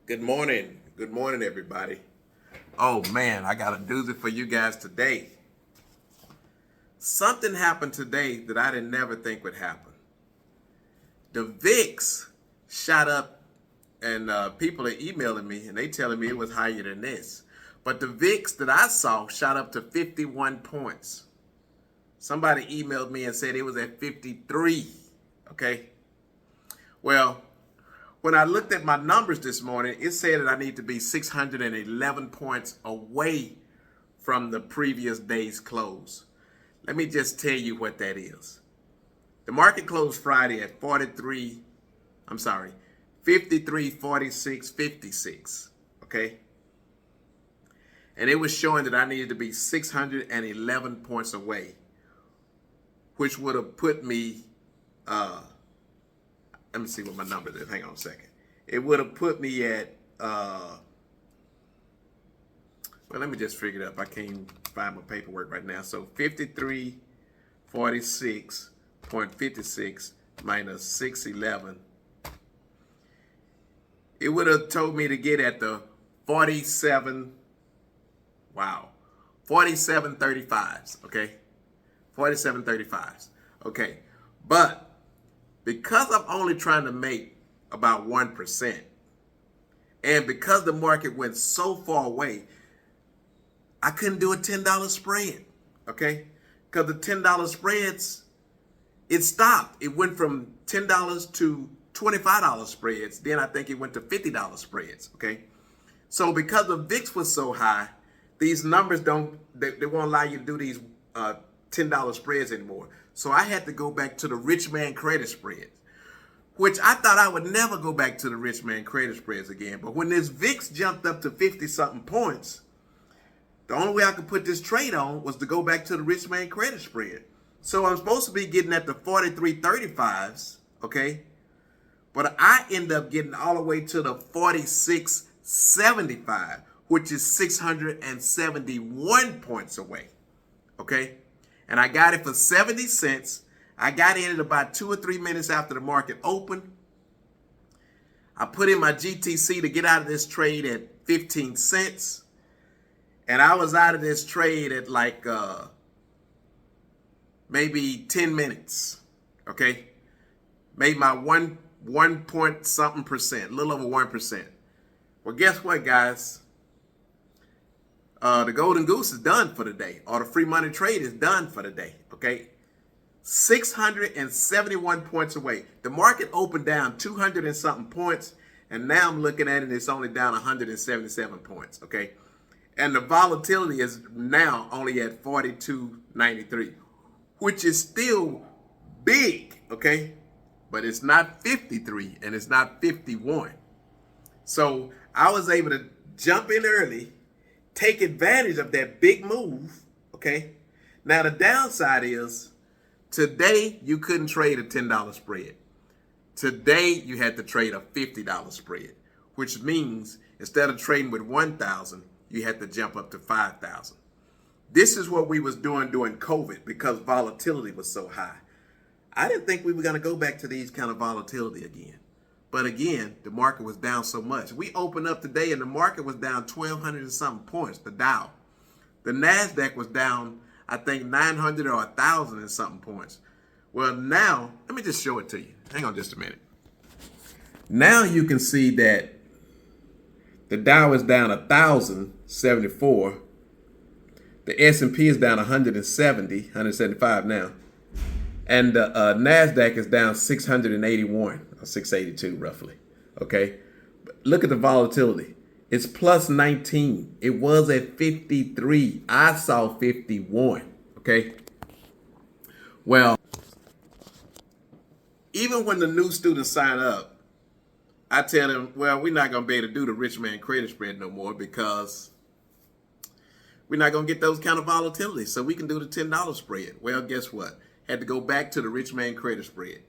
Good morning. Good morning, everybody. Oh man, I got a doozy for you guys today. Something happened today that I didn't never think would happen. The VIX shot up, and people are emailing me and they telling me it was higher than this. But the VIX that I saw shot up to 51 points. Somebody emailed me and said it was at 53. Okay. Well, when I looked at my numbers this morning, it said that I need to be 611 points away from the previous day's close. Let me just tell you what that is. The market closed Friday at 53, 46, 56. Okay? And it was showing that I needed to be 611 points away, which would have put me, let me see what my number is. Hang on a second. It would have put me at, well, let me just figure it up. I can't find my paperwork right now. So 5346.56 minus 611. It would have told me to get at the 4735s, okay? 4735s, okay? But because I'm only trying to make about 1%, and because the market went so far away, I couldn't do a $10 spread, okay? Because the $10 spreads, it stopped. It went from $10 to $25 spreads. Then I think it went to $50 spreads, okay? So because the VIX was so high, these numbers they won't allow you to do these $10 spreads anymore. So I had to go back to the rich man credit spreads, which I thought I would never go back to the rich man credit spreads again. But when this VIX jumped up to 50-something points, the only way I could put this trade on was to go back to the rich man credit spread. So I'm supposed to be getting at the 43.35s, okay? But I end up getting all the way to the 46.75, which is 671 points away, okay? And I got it for 70 cents. I got in at about 2 or 3 minutes after the market opened. I put in my GTC to get out of this trade at 15 cents. And I was out of this trade at like maybe 10 minutes, okay? Made my one point something percent, a little over 1%. Well, guess what, guys? The golden goose is done for the day, or the free money trade is done for the day, okay? 671 points away. The market opened down 200 and something points, and now I'm looking at it, it's only down 177 points, okay? And the volatility is now only at 42.93, which is still big, okay? But it's not 53 and it's not 51. So I was able to jump in early, take advantage of that big move, okay? Now the downside is today you couldn't trade a $10 spread. Today you had to trade a $50 spread, which means instead of trading with 1,000, you had to jump up to 5,000. This is what we was doing during COVID because volatility was so high. I didn't think we were going to go back to these kind of volatility again. But again, the market was down so much. We opened up today and the market was down 1,200 and something points, the Dow. The NASDAQ was down, I think, 900 or 1,000 and something points. Well, now, let me just show it to you. Hang on just a minute. Now you can see that the Dow is down 1,074. The S&P is down 175 now. And the NASDAQ is down 681, or 682 roughly, okay? But look at the volatility. It's plus 19. It was at 53. I saw 51, okay? Well, even when the new students sign up, I tell them, well, we're not going to be able to do the rich man credit spread no more because we're not going to get those kind of volatility. So we can do the $10 spread. Well, guess what? Had to go back to the rich man credit spread.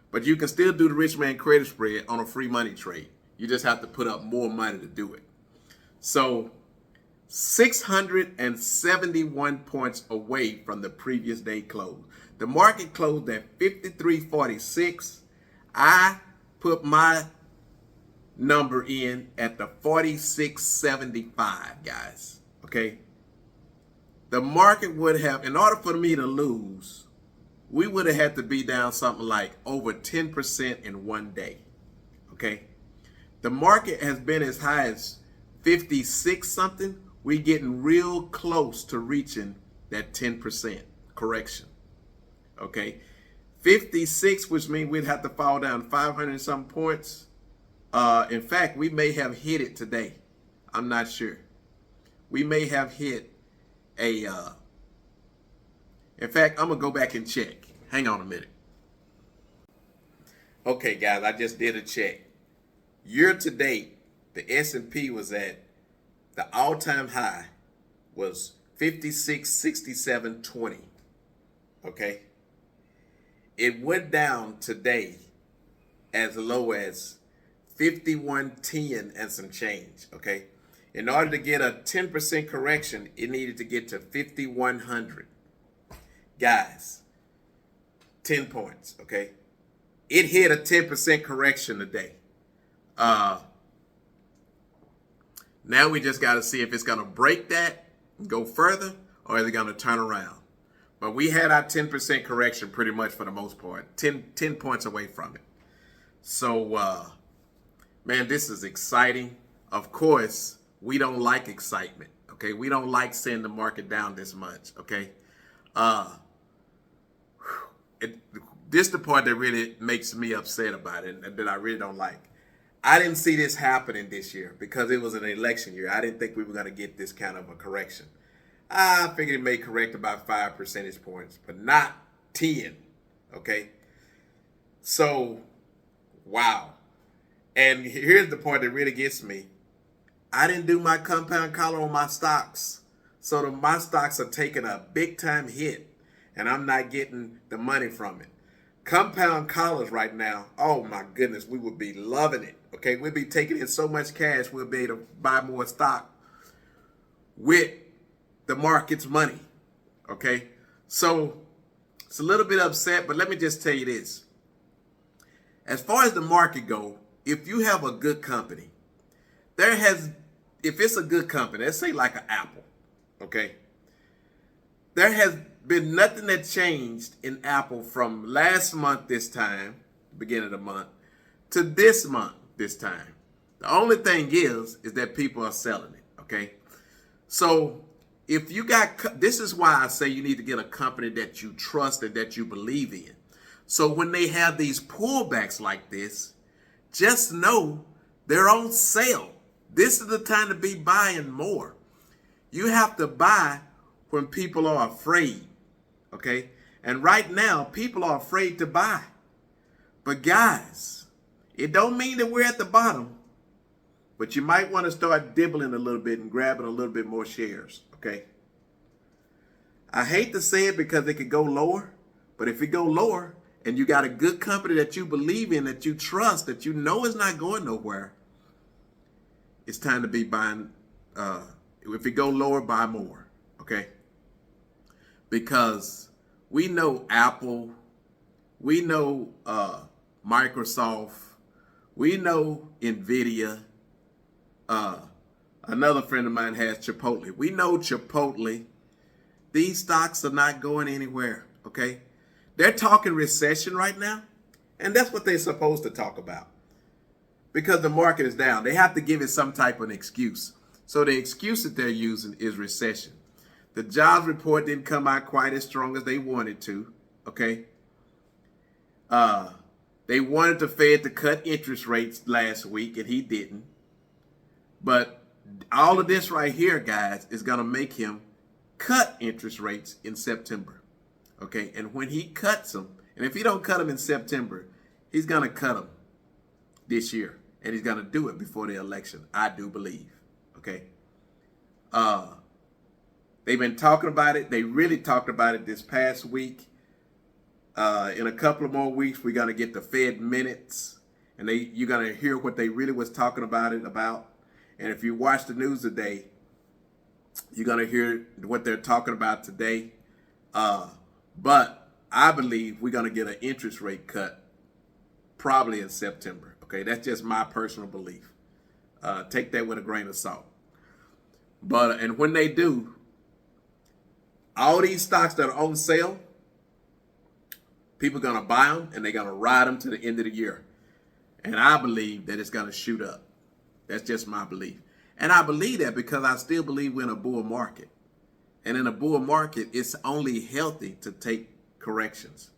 But you can still do the rich man credit spread on a free money trade. You just have to put up more money to do it. So 671 points away from the previous day close. The market closed at 53.46. I put my number in at the 46.75, guys. Okay. The market would have, in order for me to lose, we would have had to be down something like over 10% in one day. Okay. The market has been as high as 56 something. We're getting real close to reaching that 10% correction. Okay. 56, which means we'd have to fall down 500 and some points. In fact, we may have hit it today. I'm not sure. We may have hit a, in fact, I'm going to go back and check. Hang on a minute. Okay, guys, I just did a check. Year to date, the S&P was at, the all-time high was 56.6720. Okay. It went down today as low as 51.10 and some change. Okay. In order to get a 10% correction, it needed to get to 5,100. Guys, 10 points. Okay. It hit a 10% correction today. Now we just got to see if it's going to break that and go further, or is it going to turn around. But we had our 10% correction pretty much for the most part, 10 points away from it. So, man, this is exciting. Of course, we don't like excitement, okay? We don't like seeing the market down this much, okay? This is the part that really makes me upset about it and that I really don't like. I didn't see this happening this year because it was an election year. I didn't think we were going to get this kind of a correction. I figured it may correct about 5 percentage points, but not 10, okay? So, wow. And here's the part that really gets me. I didn't do my compound collar on my stocks. So my stocks are taking a big time hit, and I'm not getting the money from it. Compound collars right now, oh my goodness, we would be loving it. Okay, we'll be taking in so much cash, we'll be able to buy more stock with the market's money. Okay, so it's a little bit upset, but let me just tell you this. As far as the market go, if you have a good company, if it's a good company, let's say like an Apple, okay, there has been nothing that changed in Apple from last month this time, beginning of the month, to this month this time. The only thing is that people are selling it, okay? So if you got, this is why I say you need to get a company that you trust and that you believe in. So when they have these pullbacks like this, just know they're on sale. This is the time to be buying more. You have to buy when people are afraid, okay? And right now, people are afraid to buy. But guys, it don't mean that we're at the bottom, but you might want to start dibbling a little bit and grabbing a little bit more shares, okay? I hate to say it because it could go lower, but if it go lower and you got a good company that you believe in, that you trust, that you know is not going nowhere, it's time to be buying. If it go lower, buy more, okay? Because we know Apple, we know Microsoft, we know NVIDIA. Another friend of mine has Chipotle. We know Chipotle. These stocks are not going anywhere, okay? They're talking recession right now, and that's what they're supposed to talk about because the market is down. They have to give it some type of an excuse. So the excuse that they're using is recession. The jobs report didn't come out quite as strong as they wanted to, okay? They wanted the Fed to cut interest rates last week, and he didn't. But all of this right here, guys, is going to make him cut interest rates in September, okay? And when he cuts them, and if he don't cut them in September, he's going to cut them this year, and he's going to do it before the election, I do believe, okay? They've been talking about it. They really talked about it this past week. In a couple of more weeks, we're going to get the Fed minutes, and you're going to hear what they really was talking about it about. And if you watch the news today, you're going to hear what they're talking about today. But I believe we're going to get an interest rate cut probably in September, Okay, that's just my personal belief. Take that with a grain of salt. But and when they do, all these stocks that are on sale, people are gonna buy them and they're gonna ride them to the end of the year. And I believe that it's gonna shoot up. That's just my belief. And I believe that because I still believe we're in a bull market. And in a bull market, it's only healthy to take corrections.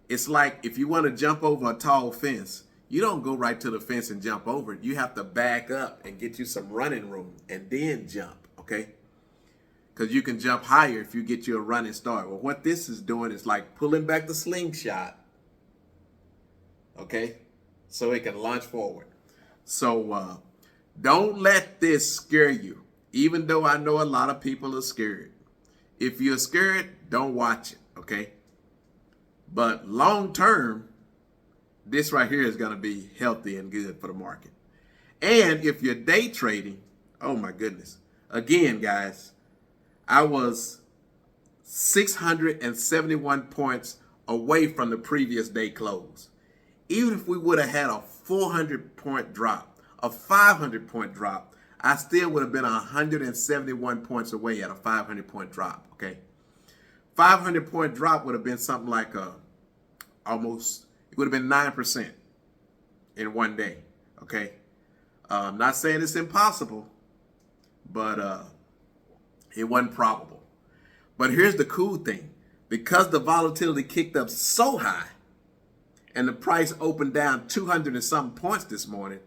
It's like if you want to jump over a tall fence, you don't go right to the fence and jump over it. You have to back up and get you some running room and then jump, okay? Because you can jump higher if you get you a running start. Well, what this is doing is like pulling back the slingshot, okay? So it can launch forward. So don't let this scare you, even though I know a lot of people are scared. If you're scared, don't watch it, okay? But long term, this right here is going to be healthy and good for the market. And if you're day trading, oh my goodness. Again, guys, I was 671 points away from the previous day close. Even if we would have had a 400-point drop, a 500-point drop, I still would have been 171 points away at a 500-point drop, okay? 500-point drop would have been something like almost, it would have been 9% in one day, okay? I'm not saying it's impossible, but it wasn't probable. But here's the cool thing. Because the volatility kicked up so high and the price opened down 200 and something points this morning,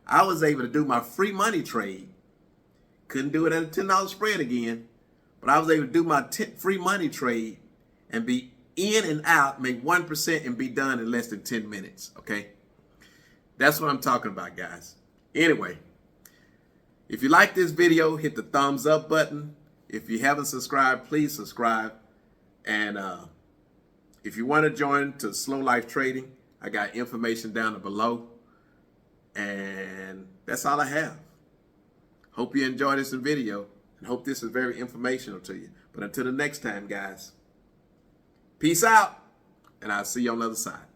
I was able to do my free money trade. Couldn't do it at a $10 spread again, but I was able to do my free money trade and be in and out, make 1% and be done in less than 10 minutes, okay? That's what I'm talking about, guys. Anyway, if you like this video, hit the thumbs up button. If you haven't subscribed, please subscribe. And if you want to join to Slow Life Trading, I got information down below. And that's all I have. Hope you enjoyed this video and hope this is very informational to you. But until the next time, guys, peace out, and I'll see you on the other side.